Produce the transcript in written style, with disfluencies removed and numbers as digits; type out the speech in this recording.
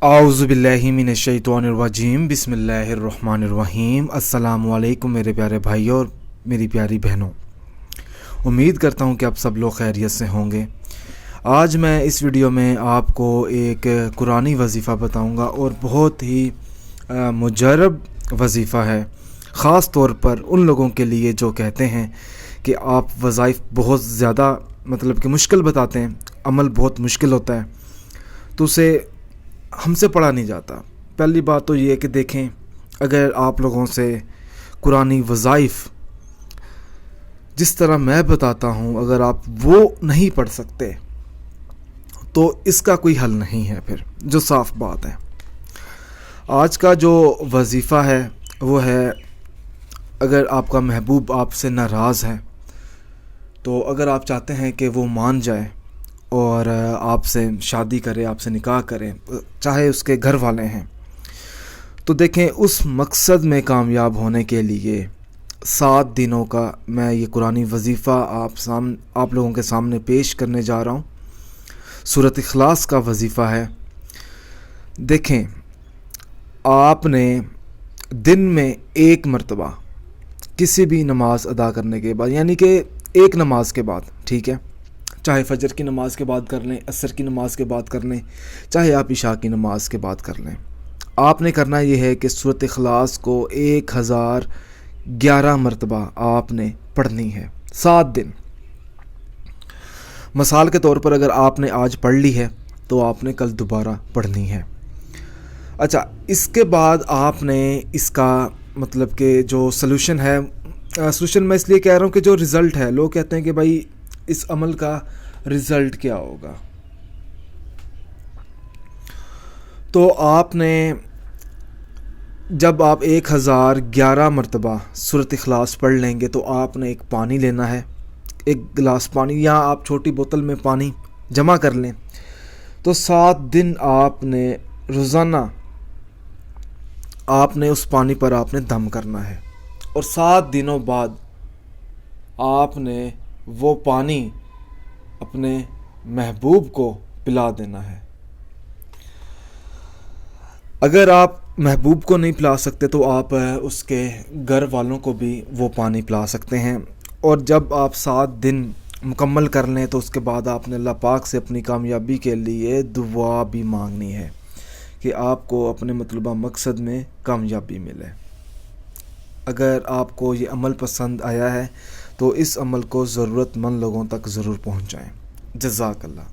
اعوذ باللہ من الشیطان الرجیم بسم اللہ الرحمن الرحیم۔ السلام علیکم میرے پیارے بھائیوں اور میری پیاری بہنوں، امید کرتا ہوں کہ آپ سب لوگ خیریت سے ہوں گے۔ آج میں اس ویڈیو میں آپ کو ایک قرآنی وظیفہ بتاؤں گا اور بہت ہی مجرب وظیفہ ہے، خاص طور پر ان لوگوں کے لیے جو کہتے ہیں کہ آپ وظائف بہت زیادہ کہ مشکل بتاتے ہیں، عمل بہت مشکل ہوتا ہے تو اسے ہم سے پڑھا نہیں جاتا۔ پہلی بات تو یہ ہے کہ دیکھیں، اگر آپ لوگوں سے قرآنی وظائف جس طرح میں بتاتا ہوں اگر آپ وہ نہیں پڑھ سکتے تو اس کا کوئی حل نہیں ہے، پھر جو صاف بات ہے۔ آج کا جو وظیفہ ہے وہ ہے، اگر آپ کا محبوب آپ سے ناراض ہے تو اگر آپ چاہتے ہیں کہ وہ مان جائے اور آپ سے شادی کرے، آپ سے نکاح کرے، چاہے اس کے گھر والے ہیں، تو دیکھیں اس مقصد میں کامیاب ہونے کے لیے 7 دنوں کا میں یہ قرآنی وظیفہ آپ لوگوں کے سامنے پیش کرنے جا رہا ہوں۔ سورۃ اخلاص کا وظیفہ ہے۔ دیکھیں، آپ نے دن میں ایک مرتبہ کسی بھی نماز ادا کرنے کے بعد، یعنی کہ ایک نماز کے بعد، ٹھیک ہے، چاہے فجر کی نماز کے بعد کر لیں، عصر کی نماز کے بعد کر لیں، چاہے آپ عشاء کی نماز کے بعد کر لیں، آپ نے کرنا یہ ہے کہ سورۃ اخلاص کو 1011 مرتبہ آپ نے پڑھنی ہے، 7 دن۔ مثال کے طور پر اگر آپ نے آج پڑھ لی ہے تو آپ نے کل دوبارہ پڑھنی ہے۔ اچھا، اس کے بعد آپ نے اس کا کہ جو سلوشن ہے، سلوشن میں اس لیے کہہ رہا ہوں کہ جو رزلٹ ہے، لوگ کہتے ہیں کہ بھائی اس عمل کا رزلٹ کیا ہوگا، تو آپ نے جب آپ 1011 مرتبہ سورۃ اخلاص پڑھ لیں گے تو آپ نے ایک پانی لینا ہے، ایک گلاس پانی، یا آپ چھوٹی بوتل میں پانی جمع کر لیں، تو 7 دن آپ نے روزانہ آپ نے اس پانی پر آپ نے دم کرنا ہے، اور 7 دنوں بعد آپ نے وہ پانی اپنے محبوب کو پلا دینا ہے۔ اگر آپ محبوب کو نہیں پلا سکتے تو آپ اس کے گھر والوں کو بھی وہ پانی پلا سکتے ہیں، اور جب آپ 7 دن مکمل کر لیں تو اس کے بعد آپ نے اللہ پاک سے اپنی کامیابی کے لیے دعا بھی مانگنی ہے کہ آپ کو اپنے مطلوبہ مقصد میں کامیابی ملے۔ اگر آپ کو یہ عمل پسند آیا ہے تو اس عمل کو ضرورت مند لوگوں تک ضرور پہنچائیں۔ جزاک اللہ۔